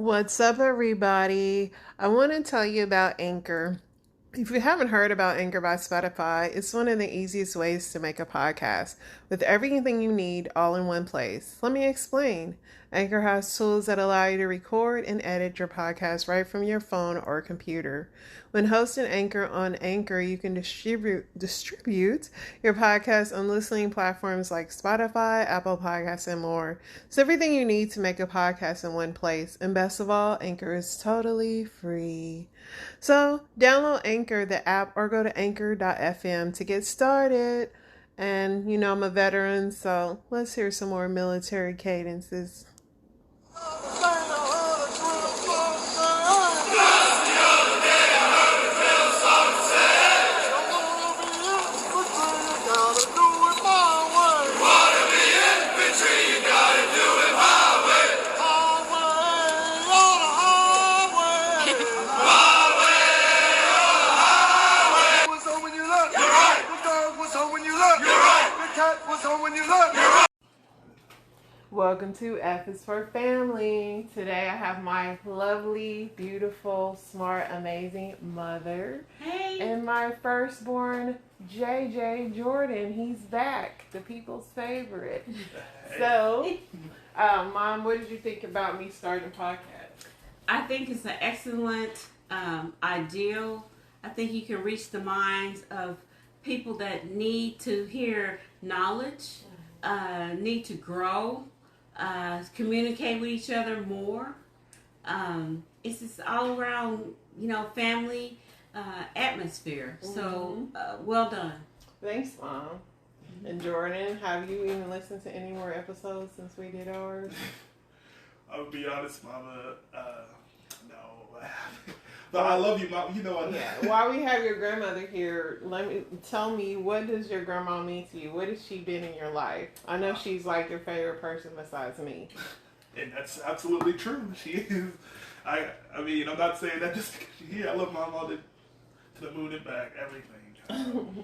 What's up, everybody? I want to tell you about Anchor. If you haven't heard about Anchor by Spotify, it's one of the easiest ways to make a podcast with everything you need all in one place. Let me explain. Anchor has tools that allow you to record and edit your podcast right from your phone or computer. When hosting Anchor on Anchor, you can distribute your podcast on listening platforms like Spotify, Apple Podcasts, and more. It's everything you need to make a podcast in one place. And best of all, Anchor is totally free. So download Anchor, the app, or go to anchor.fm to get started. And I'm a veteran, so let's hear some more military cadences. Welcome to F is for Family. Today I have my lovely, beautiful, smart, amazing mother. Hey. And my firstborn, JJ Jordan. He's back, the people's favorite. Hey. So, Mom, what did you think about me starting a podcast? I think it's an excellent ideal. I think you can reach the minds of people that need to hear knowledge, need to grow, communicate with each other more. It's just all around, family atmosphere. So, well done. Thanks, Mom. And Jordan, have you even listened to any more episodes since we did ours? I'll be honest, Mama. No. But I love you, Mom. You know I. Yeah. While we have your grandmother here, tell me, what does your grandma mean to you? What has she been in your life? I know she's like your favorite person besides me. And that's absolutely true. She is. I mean, I'm not saying that just because she's here. I love my mom to the moon and back. Everything.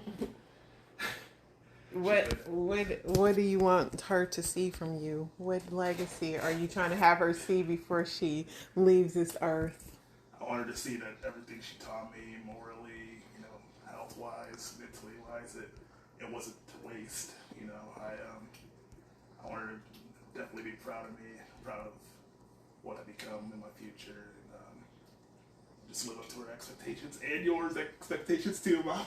What do you want her to see from you? What legacy are you trying to have her see before she leaves this earth? I want her to see that everything she taught me, morally, health-wise, mentally-wise, it wasn't to waste. I want her to definitely be proud of me, proud of what I become in my future, and just live up to her expectations and yours expectations too, Mom.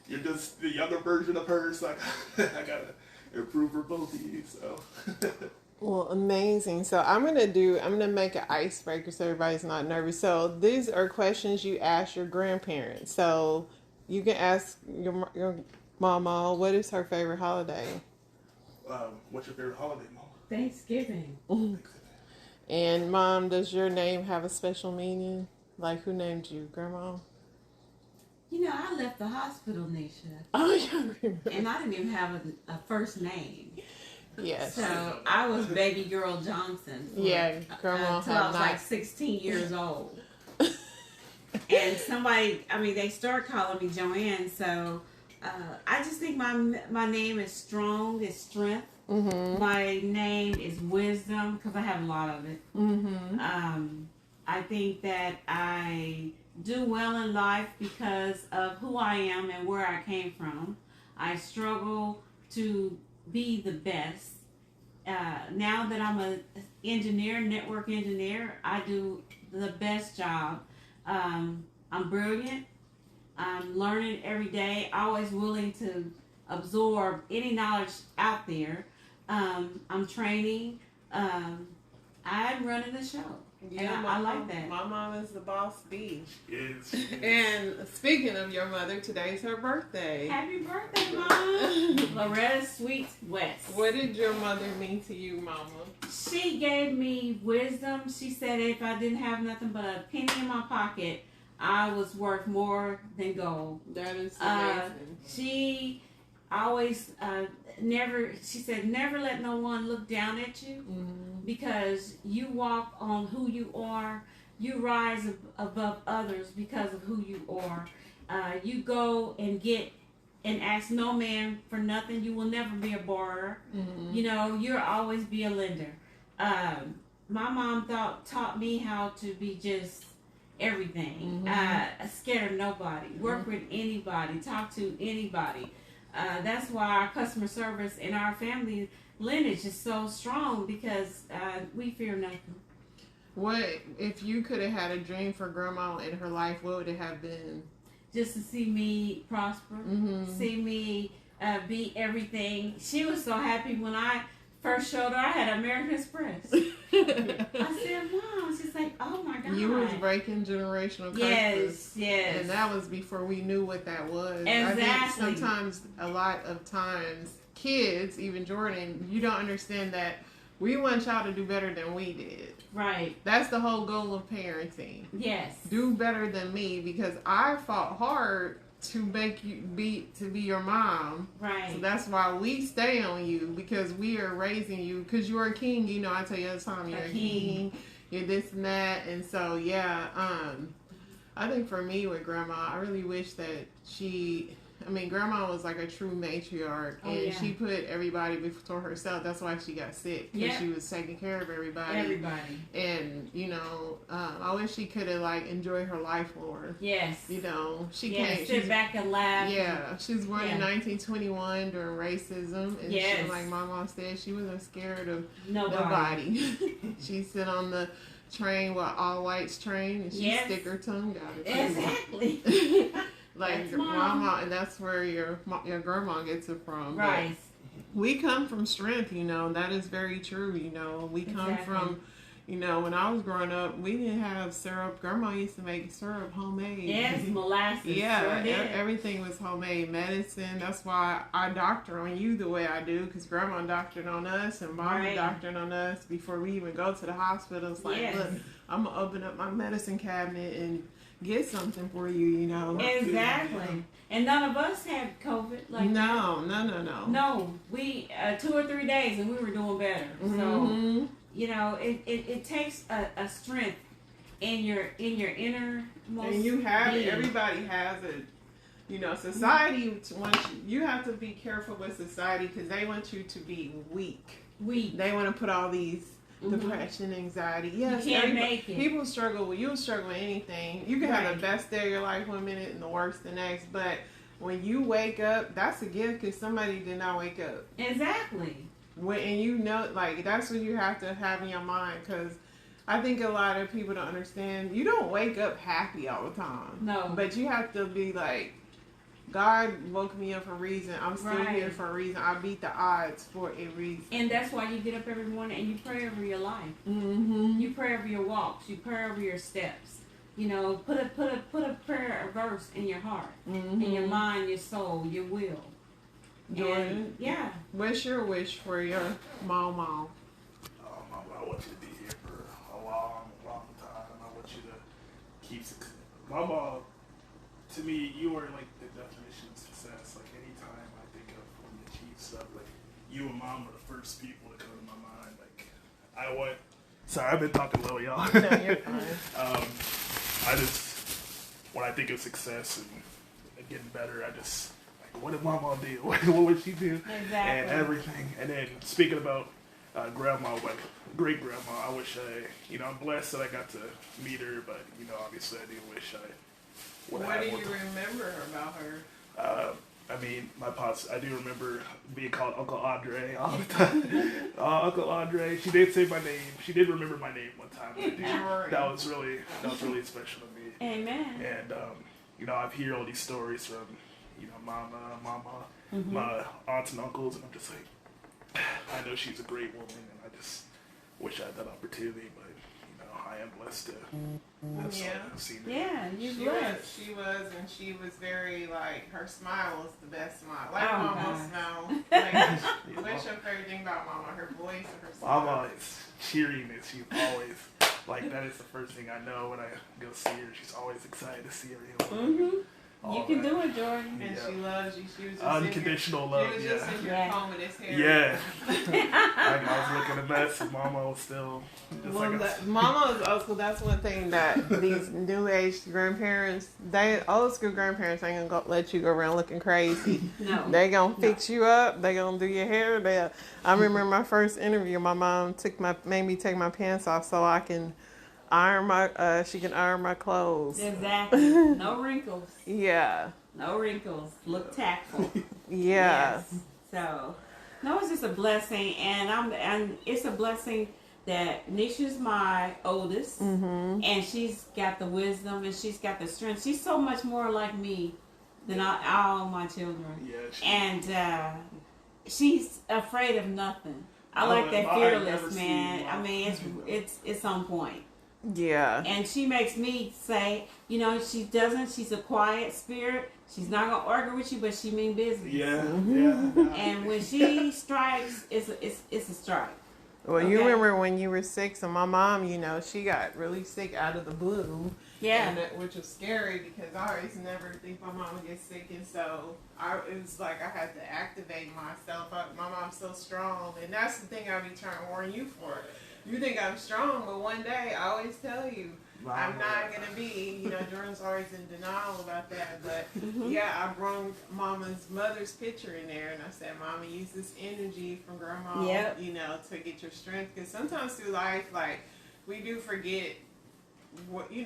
You're just the younger version of her, so I gotta improve for both of you. So. Well, amazing. So I'm gonna make an icebreaker so everybody's not nervous. So these are questions you ask your grandparents. So you can ask your mama, what is her favorite holiday? What's your favorite holiday, Mom? Thanksgiving. And Mom, does your name have a special meaning? Like, who named you, Grandma? I left the hospital, Nisha. Oh, yeah. And I didn't even have a first name. Yes. So I was baby girl Johnson. Grandma until I was like 16 years old. And they start calling me Joanne. So I just think my name is strong, it's strength. Mm-hmm. My name is wisdom because I have a lot of it. Mm-hmm. I think that I do well in life because of who I am and where I came from. I struggle to be the best. Now that I'm a network engineer, I do the best job. I'm brilliant. I'm learning every day, always willing to absorb any knowledge out there. I'm training. I'm running the show. Yeah, I like that. My mom is the boss bee. Yes. And speaking of your mother, today's her birthday. Happy birthday, Mom. Loretta Sweet West. What did your mother mean to you, Mama? She gave me wisdom. She said if I didn't have nothing but a penny in my pocket, I was worth more than gold. That is amazing. She always she said never let no one look down at you, because you walk on who you are. You rise above others because of who you are. You go and get and ask no man for nothing. You will never be a borrower. You'll always be a lender. my mom taught me how to be just everything. Scared of nobody. Work with anybody. Talk to anybody. That's why our customer service in our family lineage is so strong because we fear nothing. What if you could have had a dream for grandma in her life? What would it have been? Just to see me prosper, see me be everything. She was so happy when I first showed her. I had American Express. I said, "Mom," she's like, "Oh my God." You was breaking generational curses. Yes. And that was before we knew what that was. Exactly. I think sometimes, a lot of times, kids, even Jordan, you don't understand that we want y'all to do better than we did. Right. That's the whole goal of parenting. Yes. Do better than me, because I fought hard to make you be your mom. Right. So that's why we stay on you, because we are raising you, because you're a king. You know, I tell you all the time, you're a king. You're this and that. And so, yeah, I think for me with grandma, I really wish that grandma was like a true matriarch, and she put everybody before herself. That's why she got sick, because she was taking care of everybody. And, I wish she could have, enjoyed her life more. Yes. She can't sit back and laugh. Yeah, she was born in 1921 during racism, and she, like my mom said, she wasn't scared of nobody. She sit on the train with all whites train, and she stick her tongue out. Exactly. Like your mama, and that's where your grandma gets it from. Right. But we come from strength, that is very true. We come from, when I was growing up, we didn't have syrup. Grandma used to make syrup homemade. Yes, molasses. Yeah, everything was homemade medicine. That's why I doctor on you the way I do, because grandma doctored on us and mama doctored on us before we even go to the hospital. It's like, look, I'm going to open up my medicine cabinet and get something for you, Exactly. And none of us had COVID. No. No, we 2 or 3 days and we were doing better. So it takes a strength in your innermost. And you have it. Everybody has it. Society wants you have to be careful with society, because they want you to be weak. They want to put all these depression, anxiety. Yes, you can't make it. People struggle. You'll struggle with anything. You can have the best day of your life one minute and the worst the next. But when you wake up, that's a gift, because somebody did not wake up. Exactly. And that's what you have to have in your mind, because I think a lot of people don't understand. You don't wake up happy all the time. No. But you have to be like, God woke me up for a reason. I'm still here for a reason. I beat the odds for a reason. And that's why you get up every morning and you pray over your life. You pray over your walks. You pray over your steps. Put a prayer, a verse in your heart, in your mind, your soul, your will. Jordan, what's your wish for your mom? I want you to be here for a long, long time. I want you to keep success. Mama, to me, you are like the definition of success. Like, anytime I think of when you achieve stuff, like, you and Mom are the first people that come to my mind. Like, sorry, I've been talking low, y'all. No, you're fine. When I think of success and getting better, I just, like, what did Mama do? What would she do? Exactly. And everything. And then, speaking about grandma, great grandma, I wish I'm blessed that I got to meet her, but, obviously I do wish I would have. What do you remember about her? My pops, I do remember being called Uncle Andre all the time. Uncle Andre. She did say my name. She did remember my name one time. That was really special to me. Amen. And, I've heard all these stories from, Mama, my aunts and uncles, and I'm just like, I know she's a great woman, and I just wish I had that opportunity, but, I am blessed to have seen her. Yeah, She was, and she was very, her smile was the best smile. Mama's smile. What's your favorite thing about Mama? Her voice and her smile? Mama is cheeriness. She's always, that is the first thing I know when I go see her. She's always excited to see everyone. You can do it, Jordan. And Yeah. she loves you. She was just Unconditional in love, here. She was just in here Yeah. combing his hair. Yeah. I was looking a mess, and Mama was still just Well, like Mama is old school. That's one thing that these new age grandparents, old school grandparents ain't gonna let you go around looking crazy. No. They gonna fix you up. They gonna do your hair. I remember my first interview. My mom made me take my pants off so I can she can iron my clothes. Exactly. No wrinkles. Yeah. No wrinkles. Look tactful. Yeah. Yes. So, no, it's just a blessing, and it's a blessing that Nisha's my oldest, and she's got the wisdom and she's got the strength. She's so much more like me than all my children, and she's afraid of nothing. I like that fearless, man. I mean, it's on point. Yeah. And she makes me say, she's a quiet spirit. She's not gonna argue with you, but she mean business. Yeah. And when she strikes, it's a strike. Well, you remember when you were 6 and my mom, she got really sick out of the blue. Yeah. Which was scary because I always never think my mom would get sick. And so it was like I had to activate myself. My mom's so strong. And that's the thing I be trying to warn you for. You think I'm strong, but one day I always tell you, I'm not going to be, Jordan's always in denial about that. But I brought mother's picture in there and I said, Mama, use this energy from grandma, to get your strength. Because sometimes through life, like, we do forget what we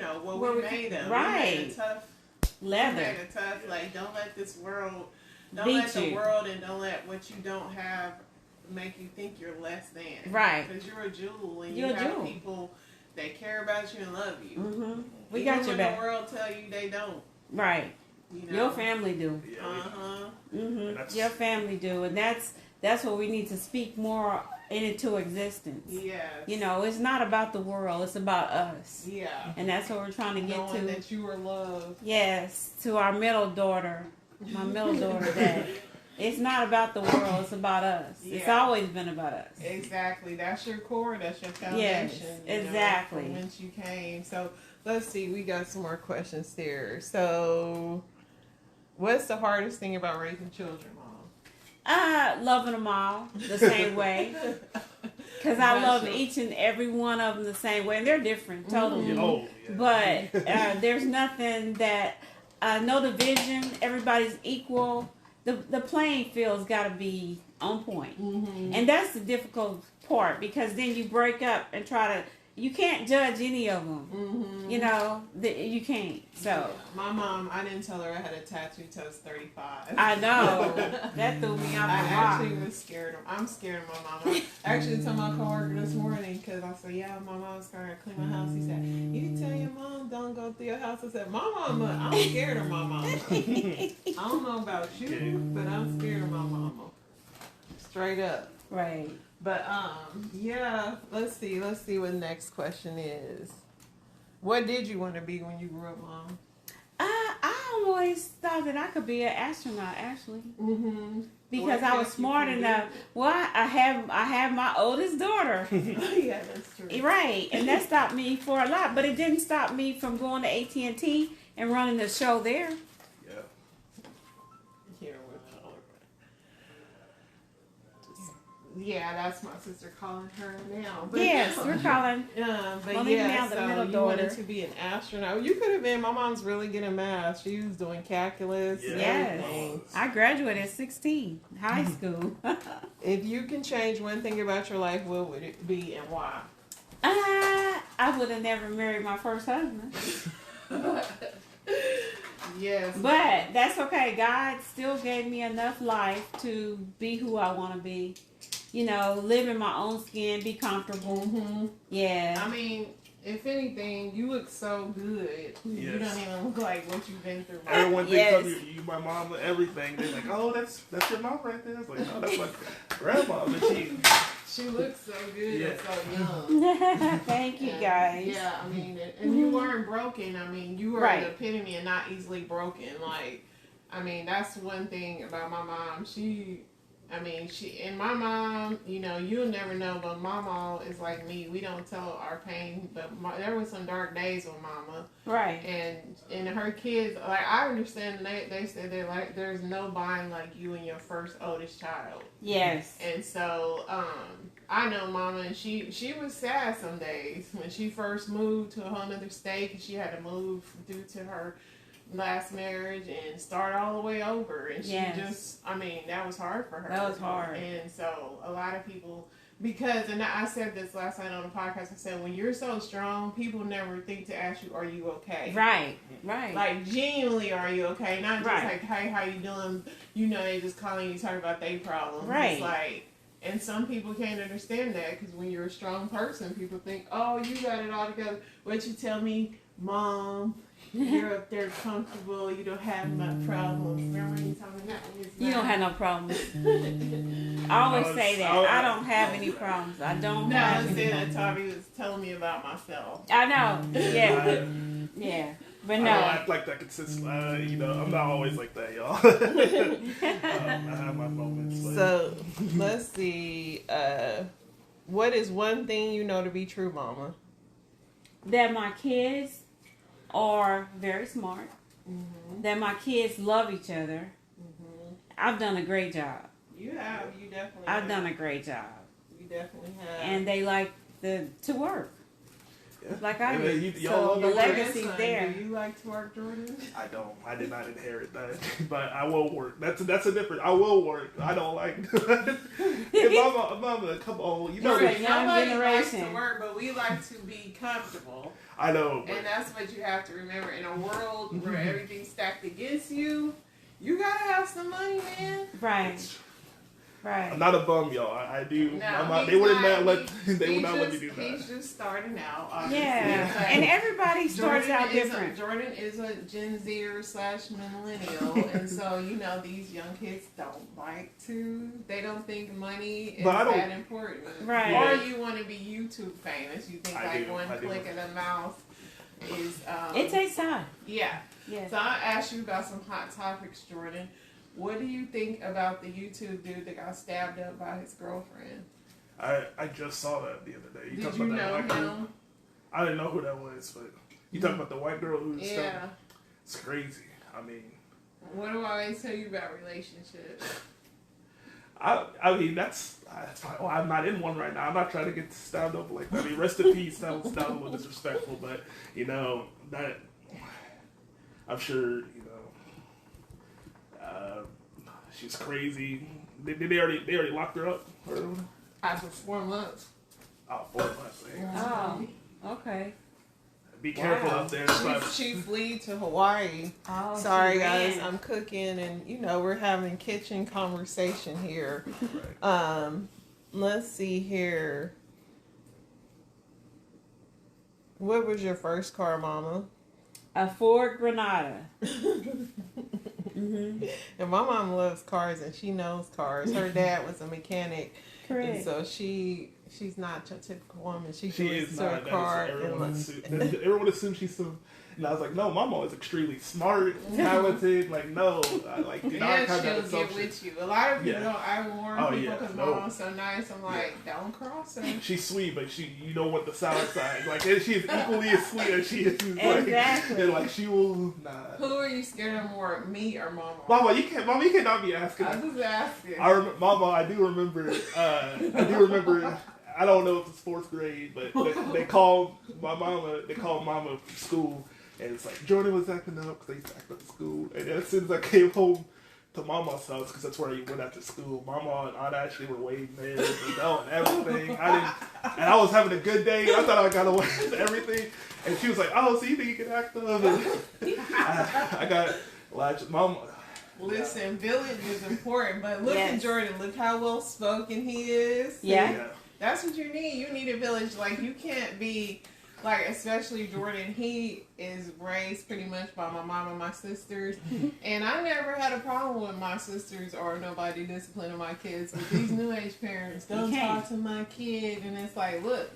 made of. Right. We made a tough leather. Like, don't let this world, don't Beat let the you. world and don't let what you don't have make you think you're less than. Right. Because you're a jewel and You're you a have jewel. people that care about you and love you. Mm-hmm. We Even got your when back. the world tell you they don't. Right. Your family do. Uh-huh. Mm-hmm. Your family do, and that's what we need to speak more into existence. Yes. It's not about the world; it's about us. Yeah. And that's what we're trying to get Knowing to. that you are loved. Yes, to our middle daughter, my middle daughter. That it's not about the world; it's about us. Yeah. It's always been about us. Exactly. That's your core. That's your foundation. Yes, exactly. From whence you came. So let's see. We got some more questions there. So, what's the hardest thing about raising children, Mom? Loving them all the same way. Because I love each and every one of them the same way. And they're different, totally. But there's nothing that, no division, everybody's equal. The playing field's got to be on point. And that's the difficult part because then you break up and you can't judge any of them. You can't. So my mom, I didn't tell her I had a tattoo till I was 35. I know. That threw me off I the actually rock. was scared. I'm scared of my mom. I actually told my coworker this morning because I said, yeah, my mom's going to clean my house. He said, you tell your mom don't go through your house. I said, my mama, I'm scared of my mama. I don't know about you, but I'm scared of my mama. Straight up. Right. But let's see what next question is. What did you want to be when you grew up, Mom? I always thought that I could be an astronaut, actually, because What I was kept you smart from enough. Well, I have my oldest daughter, Yeah, that's true. right, and that stopped me for a lot. But it didn't stop me from going to AT&T and running the show there. Yeah, that's my sister calling her now. But Yes, we're calling. but Monique yeah, now, the so middle you daughter. wanted to be an astronaut. You could have been. My mom's really good at math. She was doing calculus. And everything. Yes, I graduated at 16, high school. If you can change one thing about your life, what would it be and why? I would have never married my first husband. Yes. But that's okay. God still gave me enough life to be who I want to be. Live in my own skin, be comfortable. Yeah. I mean, if anything, you look so good. You don't even look like what you've been through. Everyone thinks of you, my mom, everything. They're like, oh, that's your mom right there. It's like, no, that's my grandma. But she looks so good and so young. Thank you, guys. Yeah, I mean, and you weren't broken. I mean, you were the epitome of not easily broken. Like, I mean, that's one thing about my mom. I mean, she and my mom, you know, you'll never know, but my mom is like me. We don't tell our pain, but there was some dark days with mama. Right. And her kids, like, I understand, they said they're like, there's no bond like you and your first oldest child. Yes. And so, I know mama, and she was sad some days when she first moved to a whole other state, and she had to move due to her last marriage and start all the way over. And she just, I mean, that was hard for her. That was hard. And so a lot of people, because, and I said this last night on the podcast, I said, when you're so strong, people never think to ask you, are you okay? Right. Right. Like, genuinely, are you okay? Not just Right. like, hey, how you doing? You know, they just calling you, talking about their problems. Right. It's like, and some people can't understand that, because when you're a strong person, people think, oh, you got it all together. What you tell me, Mom, you're up there comfortable, you don't have my problems. Remember when you told me that? You don't have no problems. I always say that. I don't have any problems. I don't No, have I any said problems. that Tommy was telling me about myself. I know. Yeah. Yeah. But I don't no. act like that consistent. You know, I'm not always like that, y'all. I have my moments. But So, let's see. What is one thing you know to be true, Mama? That my kids are very smart. Mm-hmm. That my kids love each other. Mm-hmm. I've done a great job. You have. You definitely I've have. done a great job. You definitely have. And they like to work. yeah. Like I And, did. y'all So love the your legacy's Grandson, there. Do you like to work, Jordan? I don't. I did not inherit that, but I will work. That's a different. I will work. I don't like. If mama, come on, you know. You're that- a young Nobody likes to generation. work, but we like to be comfortable. I know. But And that's what you have to remember. In a world where everything's stacked against you, you gotta have some money, man. Right. Right. I'm not a bum, y'all. I do. No, they would he's not let. he- They would he's not let me just- do that. He's just starting out. Obviously. Yeah. But And everybody starts Jordan out is different. Jordan is a Gen Zer / millennial, and so you know these young kids don't like to. They don't think money is But I don't- that important, Right. Or you want to be YouTube famous. You think I like do, one I do. click of the mouse is. It takes time. Yeah. Yes. So I asked you about some hot topics, Jordan. What do you think about the YouTube dude that got stabbed up by his girlfriend? I just saw that the other day. Did talked you about that know white girl? him? I didn't know who that was, but you talking about the white girl who's Yeah. It's crazy. I mean, What do I always tell you about relationships? I mean that's fine. Well, I'm not in one right now. I'm not trying to get stabbed up like that. I mean, rest in peace. That was a little disrespectful, but you know that I'm sure you know she's crazy. They already locked her up. After 4 months. Oh, 4 months. Oh. Okay. Be careful Wow. out there. She flew to Hawaii. Oh, Sorry she guys, ran. I'm cooking and you know we're having kitchen conversation here. Right. Let's see here. What was your first car, Mama? A Ford Granada. And my mom loves cars and she knows cars. Her dad was a mechanic, and Correct. so she's not a typical woman. She She gets is to a not. car Everyone and everyone assumes she's some. And I was like, no, my mom is extremely smart, talented. Like, no, like, do not and have that she'll get assumption. with you. A lot of people Yeah. don't. I warn Oh, people yeah, because no. my mom's so nice. I'm like, don't cross her. She's sweet, but you don't want the sour side. Like, and she is equally as sweet as she is. Like, Exactly. and like, she will nah. Who are you scared of more, me or Mama? Mama, you cannot be asking. I'm just asking. Mama, I do remember. I don't know if it's 4th grade, but they called my mama. They called Mama from school, and it's like Jordan was acting up because they used to act up at school. And then as soon as I came home to Mama's house, because that's where I went after school, Mama and Aunt Ashley were waiting there, and everything. And I was having a good day. I thought I got away with everything, and she was like, "Oh, so you think you can act up?" And I got latched. Mama. Listen, village is important, but look at Yes. Jordan. Look how well spoken he is. Yeah. That's what you need. You need a village. Like, you can't be, like, especially Jordan. He is raised pretty much by my mom and my sisters. And I never had a problem with my sisters or nobody disciplining my kids. But these new age parents, don't You can't. talk to my kid. And it's like, look,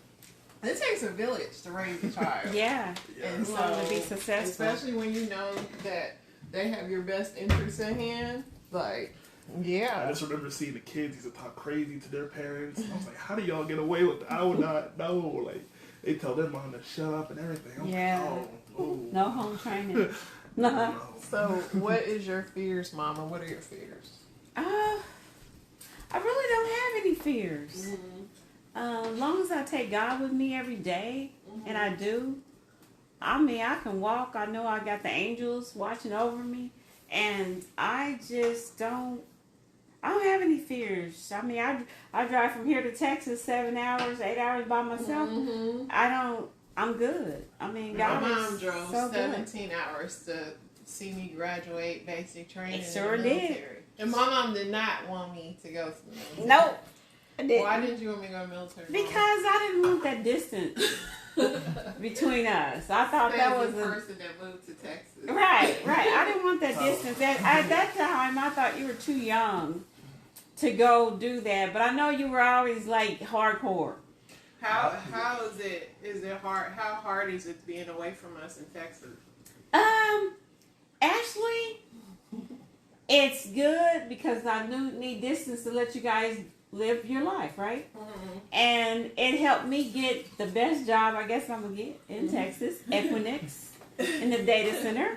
it takes a village to raise a child. Yeah. And You want them to be so, successful. especially when you know that they have your best interests at hand, like, I Yeah. just remember seeing the kids used to talk crazy to their parents. I was like, how do y'all get away with that? I would not know. Like, they tell their mom to shut up and everything. I'm Yeah. like, oh. No home training. No. So, what is your fears, Mama? What are your fears? I really don't have any fears. As long as I take God with me every day, and I do, I mean, I can walk. I know I got the angels watching over me, and I just don't. I don't have any fears. I mean, I drive from here to Texas 7 hours, 8 hours by myself. I don't. I'm good. I mean, God My mom is drove so good. 17 hours to see me graduate basic training. It sure in the did. military. And my mom did not want me to go to the military. Nope. I didn't. Why didn't you want me to go to the military? Mom? Because I didn't want that distance between us. I thought that was the a person that moved to Texas. right. I didn't want that distance. At that time, I thought you were too young to go do that. But I know you were always like hardcore. How is it? Is it hard? How hard is it being away from us in Texas? Actually, it's good because I need distance to let you guys live your life, right? And it helped me get the best job I guess I'm gonna get in Texas, Equinix, in the data center,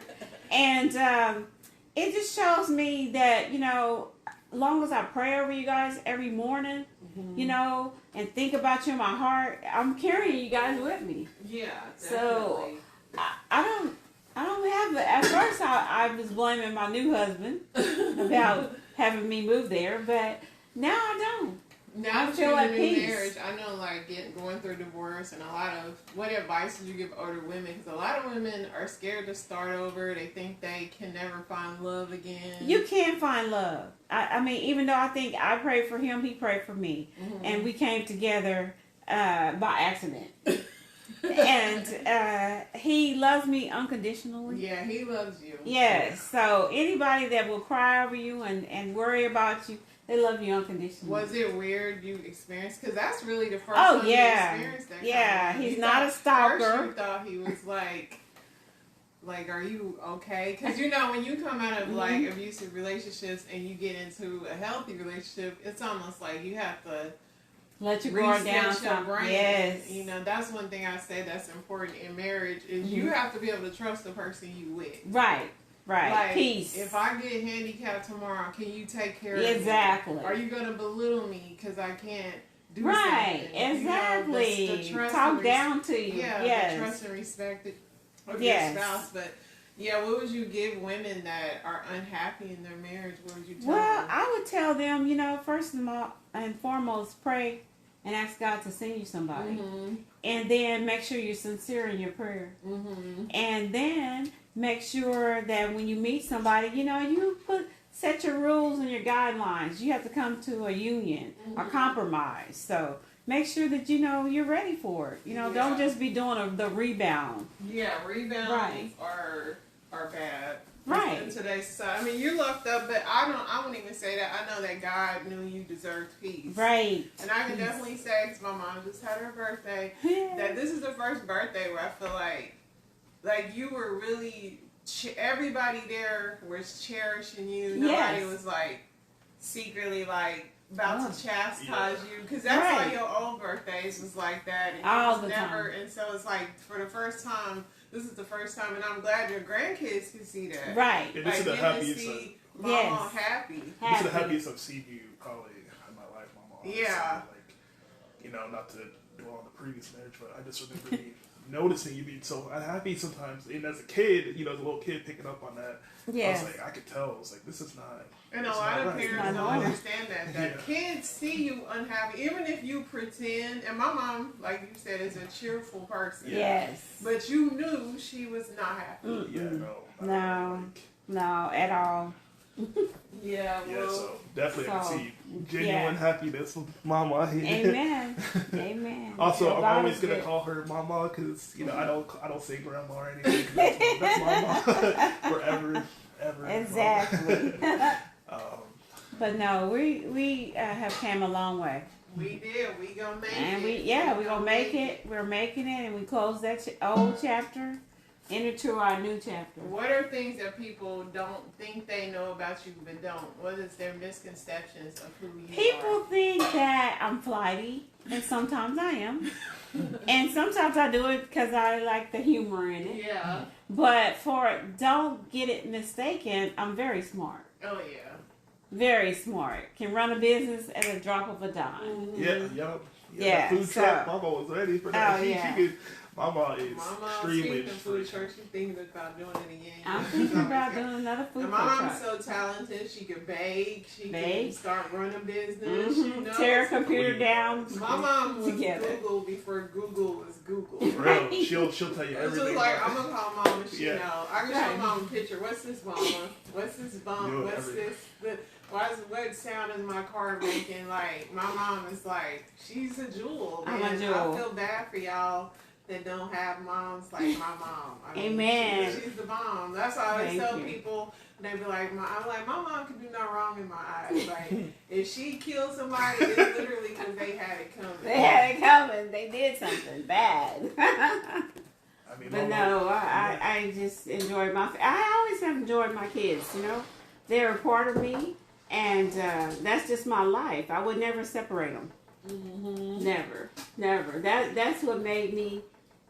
and it just shows me that as long as I pray over you guys every morning, and think about you in my heart, I'm carrying you guys with me. Yeah. So I don't have it. At first, I was blaming my new husband about having me move there, but now I don't. Now I that feel you're in at a new peace. marriage, I know going through divorce and a lot of what advice would you give older women? Because a lot of women are scared to start over. They think they can never find love again. You can find love. I mean, even though I think I prayed for him, he prayed for me, and we came together by accident. And he loves me unconditionally. Yeah, he loves you. Yes. So anybody that will cry over you and worry about you, they love you unconditionally. Was it weird you experienced? Because that's really the first Oh, time yeah. you experienced that. Yeah, kind of thing. he's You not a stalker. First you thought he was like, are you okay? Because when you come out of like abusive relationships and you get into a healthy relationship, it's almost like you have to let your guard down. reset your brain. Yes. That's one thing I say that's important in marriage is you have to be able to trust the person you with. Right. Like, Peace. if I get handicapped tomorrow, can you take care of me? Exactly. Are you going to belittle me because I can't do right. something? Exactly. The trust Talk and down to you. Yeah, yes. the trust and respect of Yes. your spouse. But, what would you give women that are unhappy in their marriage? What would you tell Well, them? I would tell them, first of all and foremost, pray and ask God to send you somebody. And then make sure you're sincere in your prayer. And then make sure that when you meet somebody, you set your rules and your guidelines. You have to come to a union, a compromise. So make sure that you're ready for it. Don't just be doing the rebound. Yeah, rebounds Right. are bad. Right. In today's society. I mean, you lucked up, but I wouldn't even say that. I know that God knew you deserved peace. Right. And I can definitely say, because my mom just had her birthday, that this is the first birthday where I feel like you were really, everybody there was cherishing you. Nobody was like secretly like about to chastise you. Because that's why your old birthdays was like that. And all was the never, time. And so it's like for the first time, this is the first time, and I'm glad your grandkids can see that. Right. Yeah, this is the happiest. See Mama happy. This is the happiest I've seen you probably in my life, Mama. Honestly. Yeah. Like, not to dwell on the previous marriage, but I just remember noticing you being so unhappy sometimes. And as a kid, as a little kid picking up on that, I was like, I could tell. I was like, this is not. And a lot of parents don't understand that Yeah. kids see you unhappy, even if you pretend. And my mom, like you said, is a cheerful person. Yes. But you knew she was not happy. Yeah, No, no, at all. Yeah, Yeah, well, so definitely I so, can see genuine happiness with Mama. Amen. Amen. Also, So I'm God always is gonna good. call her Mama because I don't say Grandma or anything. 'Cause that's Mama forever, ever. Exactly. But no, we have came a long way, we did. We gonna make and it. we're gonna make it. We're making it, and we close that old chapter enter to our new chapter. What are things that people don't think they know about you but don't? What is their misconceptions of who you People think that I'm flighty, and sometimes I am. And sometimes I do it because I like the humor in are? it. Yeah. But don't get it mistaken, I'm very smart. Oh, yeah. Very smart. Can run a business at a drop of a dime. Yeah, The food so- truck, Mama was ready for that. Oh, yeah. Mama is My mom's extremely speaking food truck. She's thinking about doing it again. I'm thinking about doing another food And truck. my mom's so talented. She could bake. She Bake. can start running business. You know? Tear a computer down. My mom was Together. Google before Google was Google. For real. She'll tell you It's everything. just like, I'm gonna call mom and she Yeah. know. I can show mom a picture. What's this, mama? What's this bump? Doing What's everything. this? What sound is my car making? Like, my mom is like, she's a jewel. I'm a man. jewel. I feel bad for y'all that don't have moms like my mom. I mean, Amen. She's the mom. That's why I always Thank tell you. people. They be like, I'm like, my mom can do no wrong in my eyes. Like, if she killed somebody, it's literally because they had it coming. They had it coming. They did something bad. I mean, But Mama, no, I just enjoyed I always have enjoyed my kids, you know. They're a part of me, and that's just my life. I would never separate them. Mm-hmm. Never. That's what made me,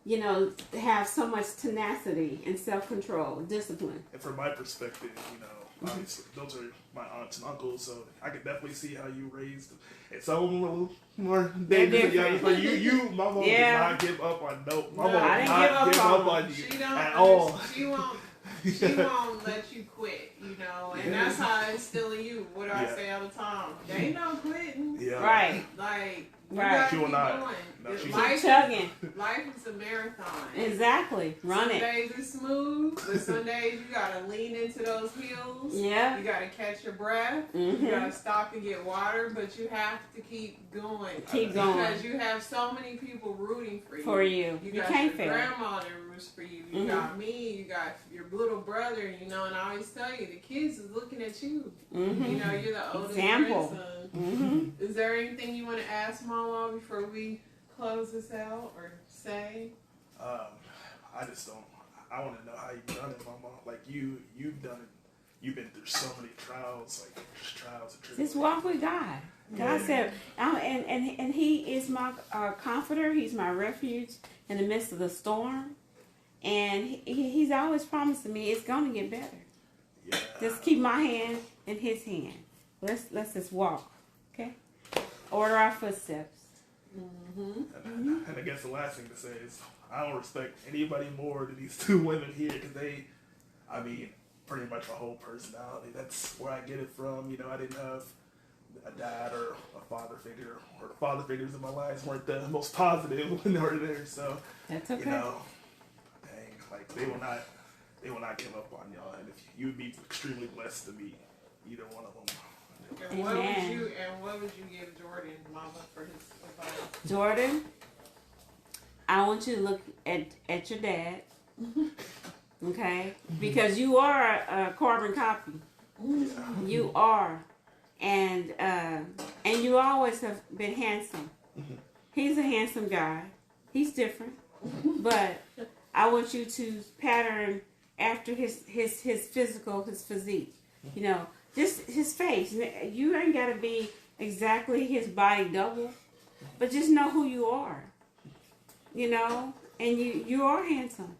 you know, have so much tenacity and self-control, discipline. And from my perspective, you know, obviously those are my aunts and uncles, so I can definitely see how you raised. And some of them a little more dangerous. different. But you, my mom Yeah. did not give up on no. My No, mom I did didn't not give give up up on on you She don't. at all. She won't. She won't let you quit. You know, and that's how I instill in you. What do I Yeah. say all the time? They ain't no quitting. Yeah. Right. Like, you Right. gotta She will keep not. going. No, she- life, Chugging. life is a marathon. Exactly. Run Some it. days are smooth, but some days you gotta lean into those hills. Yeah. You gotta catch your breath. You Mhm. gotta stop and get water, but you have to keep going. Keep going. Because you have so many people rooting for you. For you. You You got can't your fail. grandma that roots for you. You Mhm. got me. You got your little brother. You know, and I always tell you, the kids is looking at you. You Mhm. know, you're the oldest Example. grandson. Mhm. Is there anything you want to ask Mama before we close this out or say? I just don't. I want to know how you've done it, Mama. Like you've done it. You've been through so many trials, like just trials and tribulations. Just walk with God. God Yeah. said, and He is my comforter. He's my refuge in the midst of the storm. And He's always promising me it's going to get better. Yeah. Just keep my hand in His hand. Let's just walk, okay? Order our footsteps. Mm-hmm. And I guess the last thing to say is I don't respect anybody more than these two women here because I mean, pretty much my whole personality. That's where I get it from. You know, I didn't have a dad or a father figure, or the father figures in my lives weren't the most positive when they were there. So, That's okay. you know, dang, like they will not give up on y'all. And if you'd be extremely blessed to meet either one of them. And Amen. what would you give Jordan, Mama, for his advice? Jordan, I want you to look at your dad, okay? Because you are a carbon copy. You are, and you always have been handsome. He's a handsome guy. He's different, but I want you to pattern after his physical, his physique. You know, just his face. You ain't got to be exactly his body double, but just know who you are. You know, and you are handsome.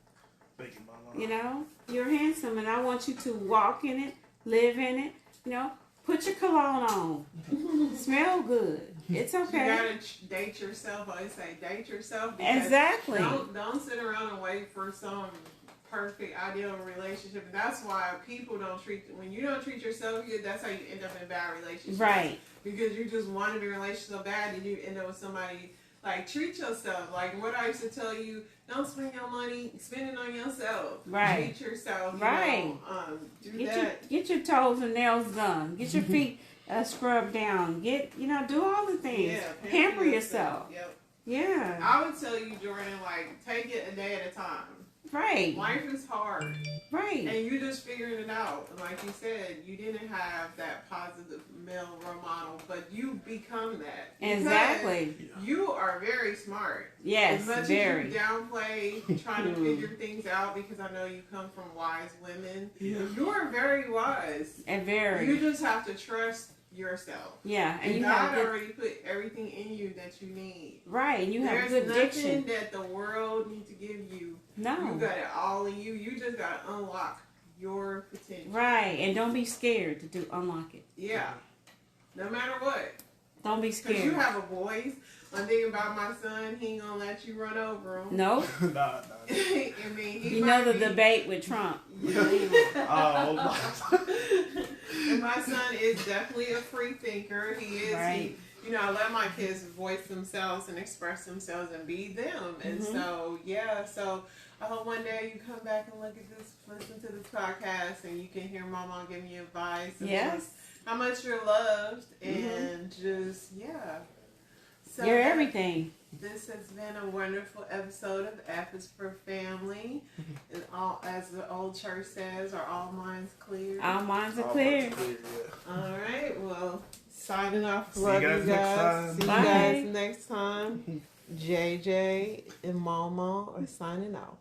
Thank you, Mama. You know, you're handsome, and I want you to walk in it, live in it. You know, put your cologne on, smell good. It's okay. You gotta date yourself. I always say date yourself. because Exactly. Don't sit around and wait for some perfect ideal relationship. And that's why people don't treat. When you don't treat yourself good, that's how you end up in bad relationships. Right. Because you just wanted a relationship so bad, and you end up with somebody. Like, treat yourself. Like, what I used to tell you, don't spend your money, spend it on yourself. Right. Treat yourself. You Right. know, do that. Get your toes and nails done. Get your feet scrubbed down. Do all the things. Yeah. Pamper yourself. Yep. Yeah. I would tell you, Jordan, like, take it a day at a time. Right. Life is hard. Right. And you just figuring it out. And like you said, you didn't have that positive male role model, but you become that. Exactly. Because you are very smart. Yes, as much very. as you downplay trying to figure things out, because I know you come from wise women. Yeah. You are very wise. And very. You just have to trust yourself. Yeah, and you God have good, already put everything in you that you need. right, and you have There's good nothing diction. that the world needs to give you. No. You got it all in you. You just got to unlock your potential. Right, and don't be scared to unlock it. Yeah. No matter what. Don't be Because scared. you have a voice. I'm thinking about my son. He ain't gonna let you run over him. No. Nah. I mean, he You know might the be- debate with Trump. Oh my. And my son is definitely a free thinker. He is. Right. I let my kids voice themselves and express themselves and be them. And so, yeah. So I hope one day you come back and listen to this podcast, and you can hear Mama giving you advice. And Yes. how much you're loved, and just, yeah. So You're everything. This has been a wonderful episode of F is for Family. And all, as the old church says, are all minds clear? Our minds are Oh, clear. yeah. All right. Well, signing off. See you Love guys next time. See you Bye. guys next time. JJ and Mama are signing off.